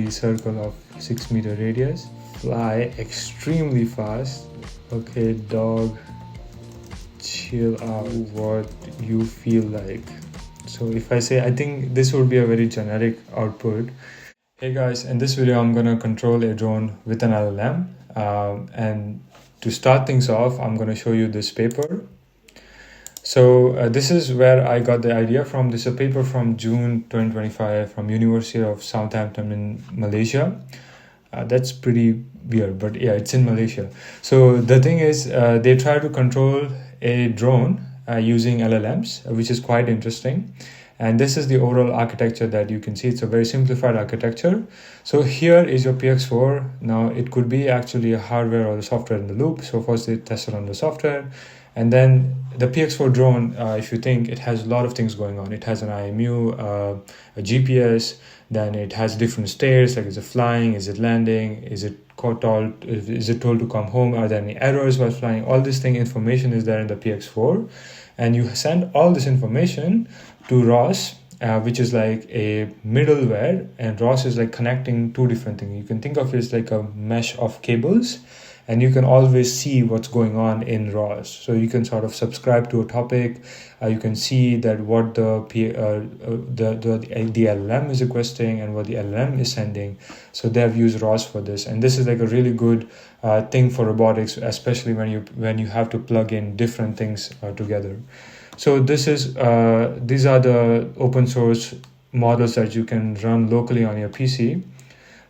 the circle of 6-meter radius. Fly extremely fast. Okay, dog, chill out, what you feel like. So if I say, I think this would be a very generic output. Hey guys, in this video I'm gonna control a drone with an LLM, and to start things off I'm gonna show you this paper. So this is where I got the idea from. This is a paper from June 2025 from University of Southampton in Malaysia. That's pretty weird, but yeah, it's in Malaysia. So the thing is, they try to control a drone using LLMs, which is quite interesting. And this is the overall architecture that you can see. It's a very simplified architecture. So here is your PX4. Now it could be actually a hardware or the software in the loop. So first they tested on the software, and then the PX4 drone, if you think, it has a lot of things going on. It has an IMU, a GPS, then it has different states, like is it flying, is it landing, is it told to come home, are there any errors while flying? All this information is there in the PX4, and you send all this information to ROS, which is like a middleware, and ROS is like connecting two different things. You can think of it as like a mesh of cables, and you can always see what's going on in ROS. So you can sort of subscribe to a topic. You can see that what the LLM is requesting and what the LLM is sending. So they have used ROS for this, and this is like a really good thing for robotics, especially when you have to plug in different things together. So these are the open source models that you can run locally on your PC.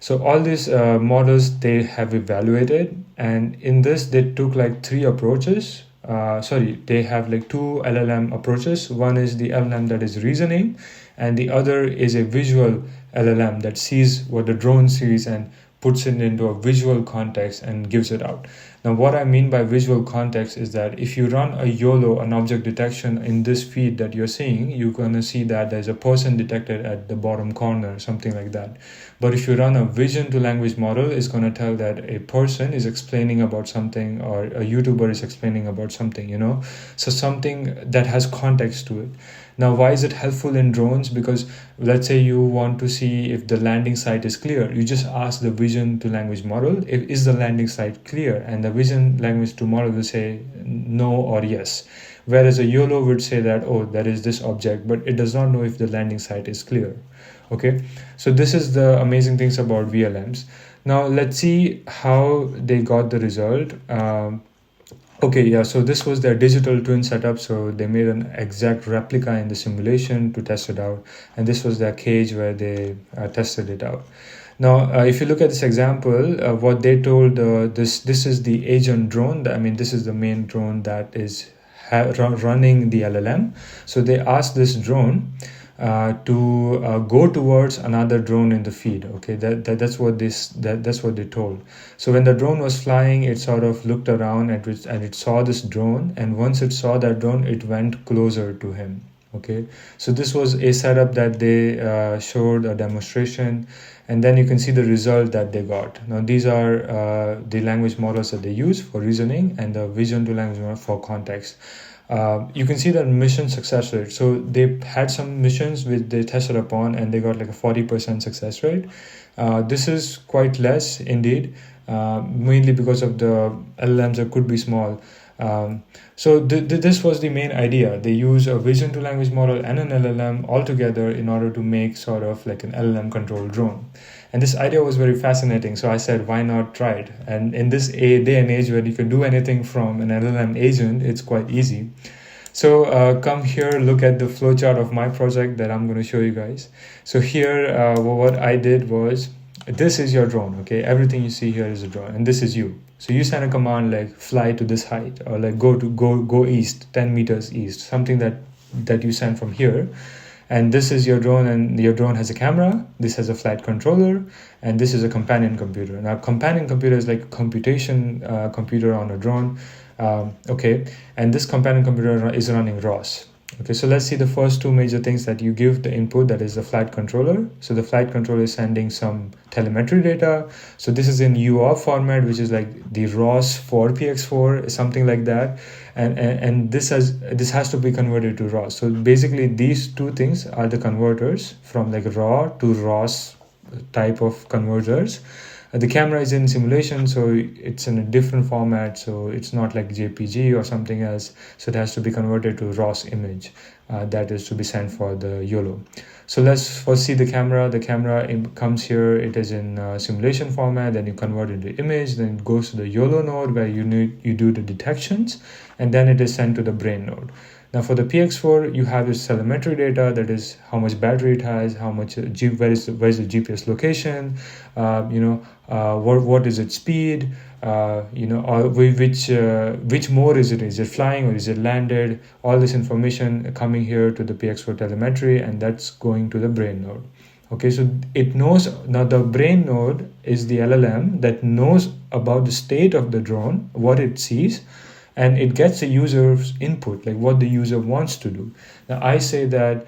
So all these models they have evaluated, and in this they took like three approaches. They have like two LLM approaches. One is the LLM that is reasoning, and the other is a visual LLM that sees what the drone sees and puts it into a visual context and gives it out. Now, what I mean by visual context is that if you run a YOLO, an object detection, in this feed that you're seeing, you're going to see that there's a person detected at the bottom corner, something like that. But if you run a vision to language model, it's going to tell that a person is explaining about something, or a YouTuber is explaining about something, So something that has context to it. Now, why is it helpful in drones? Because let's say you want to see if the landing site is clear. You just ask the vision to language model, is the landing site clear? And the vision language to model will say no or yes. Whereas a YOLO would say that, oh, there is this object, but it does not know if the landing site is clear. Okay, so this is the amazing things about VLMs. Now, let's see how they got the result. So this was their digital twin setup. So they made an exact replica in the simulation to test it out. And this was their cage where they tested it out. Now, if you look at this example, what they told, this is the agent drone. This is the main drone that is running the LLM. So they asked this drone to go towards another drone in the feed. Okay, that's what they told. So when the drone was flying, it sort of looked around and it saw this drone, and once it saw that drone, it went closer to him. Okay, so this was a setup that they showed a demonstration, and then you can see the result that they got. Now these are the language models that they use for reasoning, and the vision to language model for context. You can see that mission success rate. So they had some missions which they tested upon, and they got like a 40% success rate. This is quite less indeed, mainly because of the LLMs that could be small. So this was the main idea. They use a vision to language model and an LLM all together in order to make sort of like an LLM controlled drone. And this idea was very fascinating. So I said, why not try it? And in this day and age where you can do anything from an LLM agent, it's quite easy. So come here, look at the flowchart of my project that I'm going to show you guys. So here, what I did was, this is your drone, okay? Everything you see here is a drone, and this is you. So you send a command like fly to this height, or like go east, 10 meters east, something that you send from here. And this is your drone, and your drone has a camera. This has a flight controller, and this is a companion computer. Now, companion computer is like a computation computer on a drone. And this companion computer is running ROS. Okay, so let's see the first two major things that you give the input, that is the flight controller. So the flight controller is sending some telemetry data. So this is in UART format, which is like the ROS for PX4, something like that. And this has to be converted to ROS. So basically these two things are the converters from like raw to ROS type of converters. The camera is in simulation, so it's in a different format, so it's not like JPG or something else, so it has to be converted to ROS image that is to be sent for the YOLO. So let's first see the camera. The camera comes here, it is in simulation format, then you convert it into image, then it goes to the YOLO node where you do the detections, and then it is sent to the brain node. Now for the PX4, you have this telemetry data, that is how much battery it has, how much where is the GPS location, what is its speed, or which mode is it? Is it flying or is it landed? All this information coming here to the PX4 telemetry, and that's going to the brain node. Okay, so it knows now. The brain node is the LLM that knows about the state of the drone, what it sees, and it gets the user's input, like what the user wants to do. Now I say that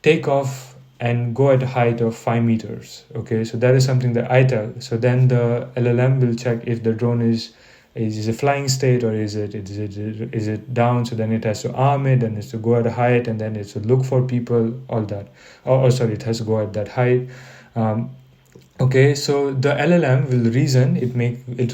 take off and go at a height of 5 meters. Okay, so that is something that I tell. So then the LLM will check if the drone is a flying state or is it down. So then it has to arm it, and it's to go at a height, and then it's to look for people, all that. It has to go at that height. Okay, so the LLM will reason, it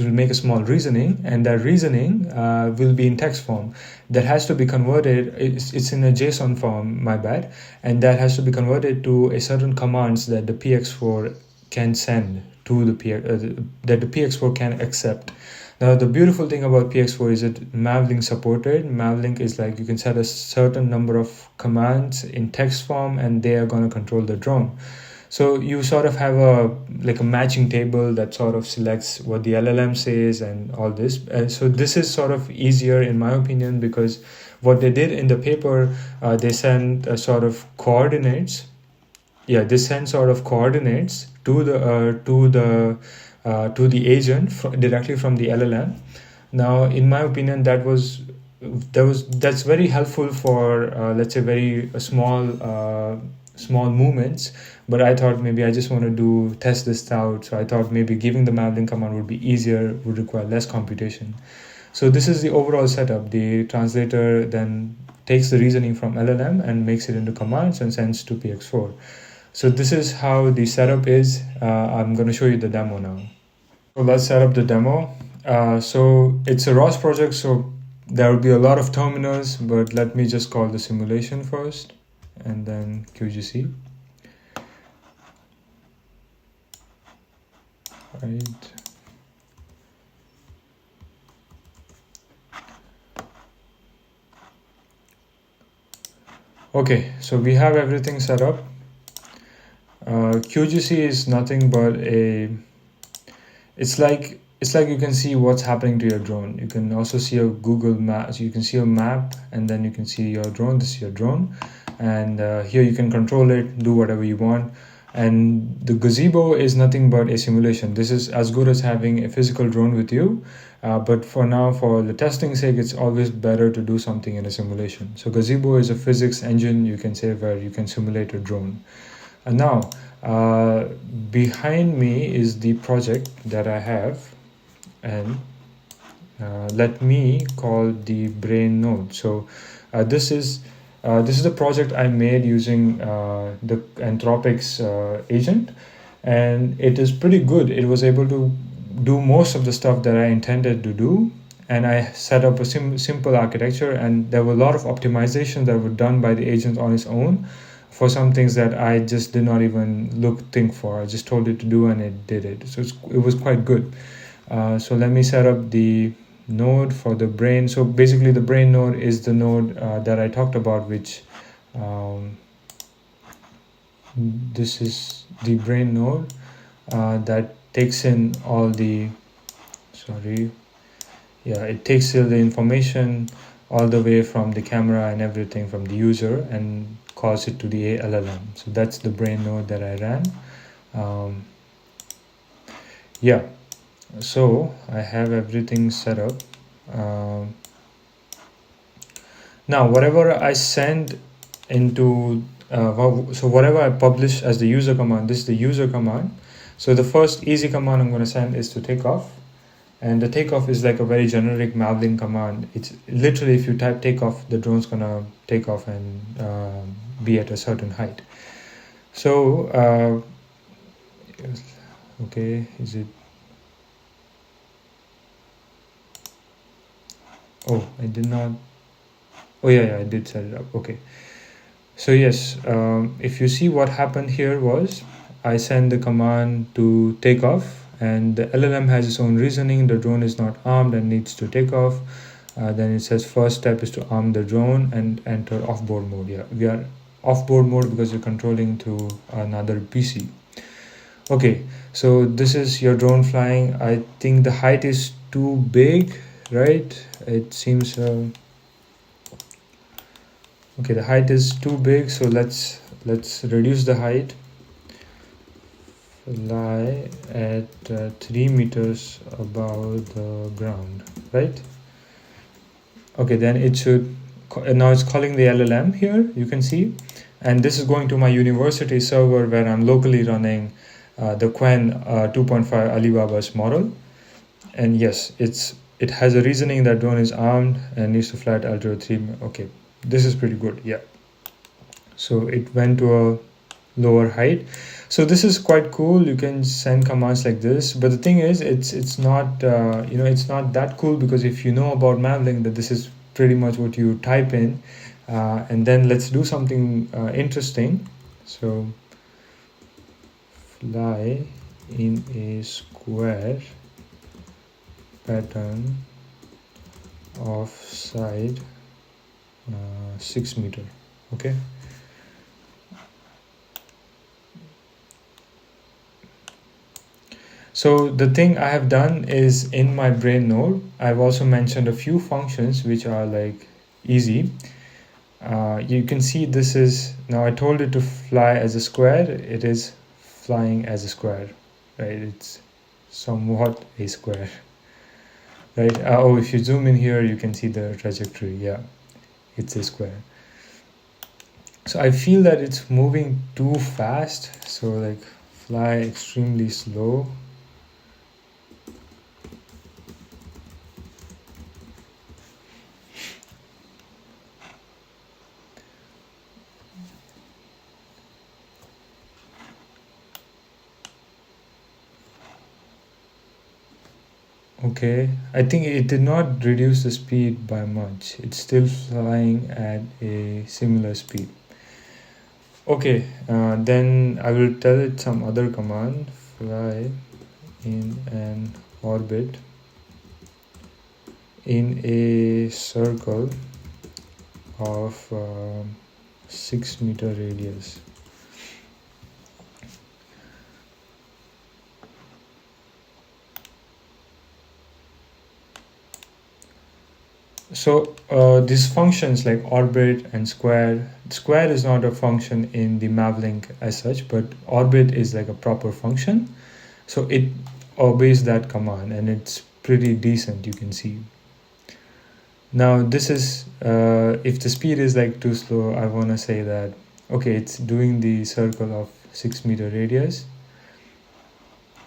will make a small reasoning, and that reasoning will be in text form. That has to be converted, it's in a JSON form, my bad, and that has to be converted to a certain commands that the PX4 can send to that the PX4 can accept. Now the beautiful thing about PX4 is that Mavlink supported. Mavlink is like you can set a certain number of commands in text form, and they are going to control the drone. So you sort of have a matching table that sort of selects what the LLM says and all this. So this is sort of easier in my opinion, because what they did in the paper, they sent sort of coordinates. Yeah, they sent sort of coordinates to the agent directly from the LLM. Now, in my opinion, that's very helpful for let's say very small movements, but I thought maybe I just want to test this out. So I thought maybe giving the Mavlink command would be easier, would require less computation. So this is the overall setup. The translator then takes the reasoning from LLM and makes it into commands and sends to PX4. So this is how the setup is. I'm going to show you the demo now. So let's set up the demo. So it's a ROS project, so there will be a lot of terminals, but let me just call the simulation first, and then QGC. Right. Okay, so we have everything set up. QGC is nothing but it's like you can see what's happening to your drone. You can also see a Google map, so you can see a map, and then you can see your drone. This is your drone, and here you can control it, do whatever you want. And the gazebo is nothing but a simulation. This is as good as having a physical drone with you, but for now, for the testing sake, it's always better to do something in a simulation. So gazebo is a physics engine, you can say, where you can simulate a drone. And now behind me is the project that I have, and let me call the brain node. So this is the project I made using the Anthropic's agent, and it is pretty good. It was able to do most of the stuff that I intended to do, and I set up a simple architecture, and there were a lot of optimizations that were done by the agent on its own for some things that I just did not even think for. I just told it to do, and it did it. So it was quite good. So let me set up the node for the brain. So basically the brain node is the node that I talked about, which this is the brain node that takes in all the it takes in the information all the way from the camera and everything from the user and calls it to the LLM. So that's the brain node that I ran. So I have everything set up. Now whatever I send into so whatever I publish as the user command, this is the user command. So the first easy command I'm going to send is to take off, and the takeoff is like a very generic Mavlink command. It's literally, if you type takeoff, the drone's gonna take off and be at a certain height. So Okay, is it? Oh, I did not. Oh yeah, I did set it up. Okay. So yes, if you see what happened here was I sent the command to take off, and the LLM has its own reasoning. The drone is not armed and needs to take off. Then it says first step is to arm the drone and enter off-board mode. Yeah, we are off-board mode because you're controlling through another PC. Okay, so this is your drone flying. I think the height is too big, right? It seems okay, the height is too big, so let's reduce the height. Fly at 3 meters above the ground, right? Okay, then it should now it's calling the LLM here, you can see, and this is going to my university server where I'm locally running the Quen 2.5 Alibaba's model. And yes, it has a reasoning that drone is armed and needs to fly at altitude 3. Okay, this is pretty good. Yeah, so it went to a lower height. So this is quite cool. You can send commands like this, but the thing is it's not it's not that cool, because if you know about Mavlink, that this is pretty much what you type in, and then let's do something interesting. So fly in a square pattern of side 6 meter. Okay, so the thing I have done is in my brain node, I've also mentioned a few functions which are like easy. You can see this is, now I told it to fly as a square, it is flying as a square, right? It's somewhat a square, right? Oh, if you zoom in here, you can see the trajectory. Yeah, it's a square. So I feel that it's moving too fast, so like fly extremely slow. Okay, I think it did not reduce the speed by much. It's still flying at a similar speed. Okay, then I will tell it some other command. Fly in an orbit in a circle of 6 meter radius. So these functions like orbit and square is not a function in the Mavlink as such, but orbit is like a proper function. So it obeys that command, and it's pretty decent, you can see. Now this is if the speed is like too slow, I want to say that okay, it's doing the circle of 6 meter radius,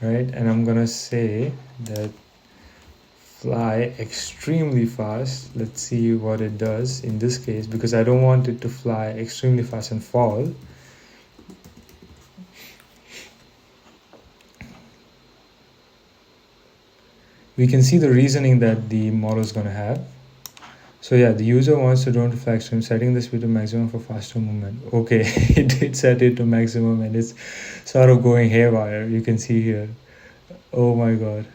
right? And I'm gonna say that fly extremely fast. Let's see what it does in this case, because I don't want it to fly extremely fast and fall. We can see the reasoning that the model is going to have. So yeah, the user wants the drone to fly extreme, setting the speed to maximum for faster movement. Okay, it did set it to maximum, and it's sort of going haywire. You can see here. Oh my god.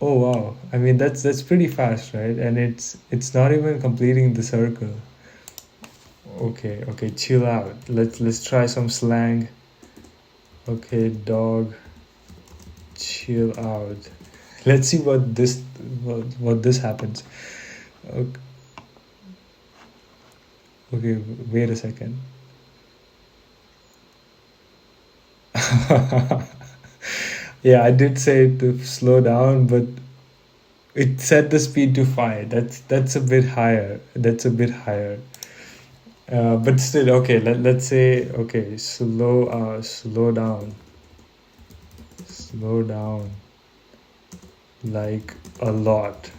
Oh wow, I mean that's pretty fast, right? And it's not even completing the circle. Okay, chill out. Let's try some slang. Okay, dog, chill out. Let's see what this happens. Okay, okay, wait a second. Yeah, I did say to slow down, but it set the speed to 5. That's a bit higher. That's a bit higher. But still, okay. Let's say okay. Slow down, like a lot.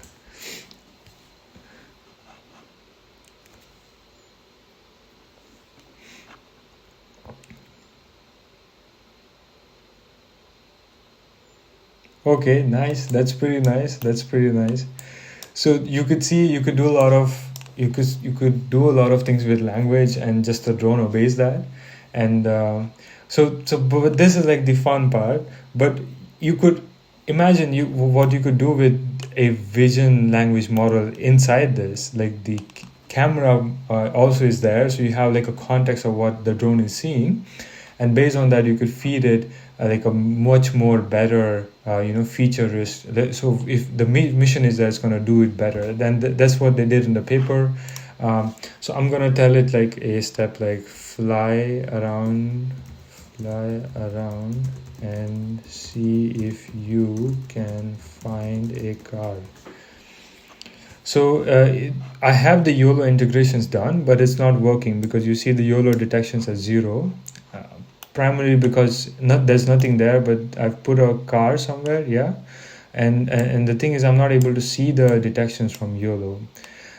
Okay, nice. That's pretty nice. That's pretty nice. So you could see you could do a lot of you could do a lot of things with language, and just the drone obeys that. And but this is like the fun part. But you could imagine what you could do with a vision language model inside this. Like the camera also is there, so you have like a context of what the drone is seeing, and based on that you could feed it like a much more better feature list. So if the mission is that it's going to do it better, then that's what they did in the paper. So I'm going to tell it like a step like fly around and see if you can find a car. So I have the YOLO integrations done, but it's not working because you see the YOLO detections as 0. Primarily because there's nothing there, but I've put a car somewhere, yeah. And the thing is, I'm not able to see the detections from YOLO.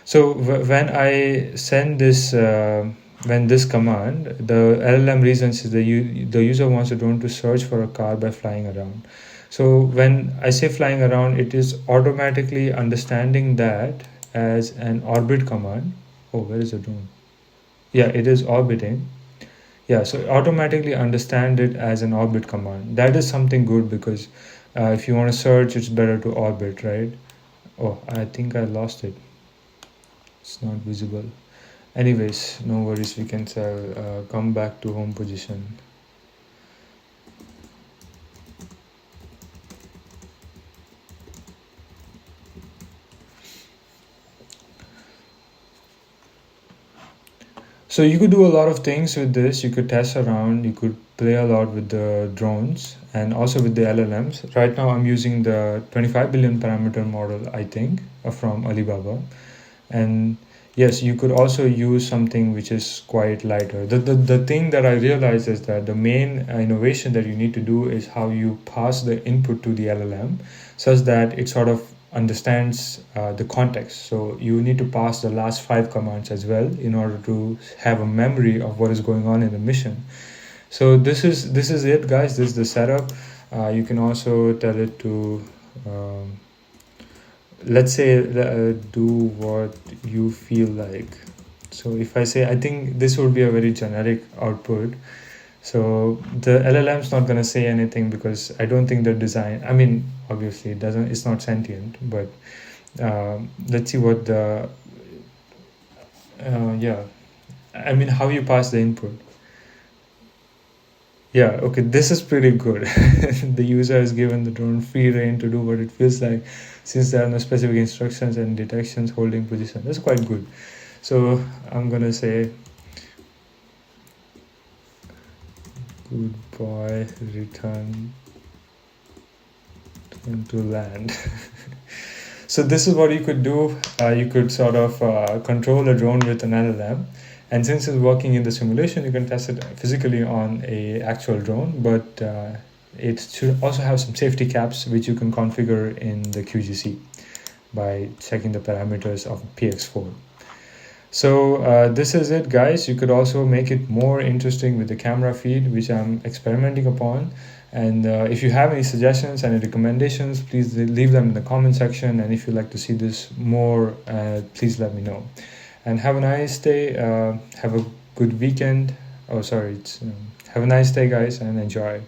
So when I send this, when this command, the LLM reasons is the user wants the drone to search for a car by flying around. So when I say flying around, it is automatically understanding that as an orbit command. Oh, where is the drone? Yeah, it is orbiting. Yeah, so automatically understand it as an orbit command. That is something good because if you want to search, it's better to orbit, right? Oh, I think I lost it. It's not visible. Anyways, no worries. We can come back to home position. So you could do a lot of things with this. You could test around, you could play a lot with the drones and also with the LLMs. Right now I'm using the 25 billion parameter model, I think, from Alibaba. And yes, you could also use something which is quite lighter. The thing that I realized is that the main innovation that you need to do is how you pass the input to the LLM such that it sort of understands the context. So you need to pass the last 5 commands as well in order to have a memory of what is going on in the mission. So this is it, guys. This is the setup. You can also tell it to let's say do what you feel like. So if I say, I think this would be a very generic output. So the LLM's not going to say anything because I don't think they're designed. I mean, obviously it's not sentient, but let's see what the yeah, I mean, how you pass the input. Yeah, okay, this is pretty good. The user is given the drone free rein to do what it feels like since there are no specific instructions and detections holding position. That's quite good. So I'm gonna say good boy, return to land. So this is what you could do. You could sort of control a drone with an LLM. And since it's working in the simulation, you can test it physically on a actual drone, but it should also have some safety caps which you can configure in the QGC by checking the parameters of PX4. So this is it, guys. You could also make it more interesting with the camera feed, which I'm experimenting upon. And if you have any suggestions, any recommendations, please leave them in the comment section. And if you'd like to see this more, please let me know. And have a nice day. Have a good weekend. Oh, sorry. Have a nice day, guys, and enjoy.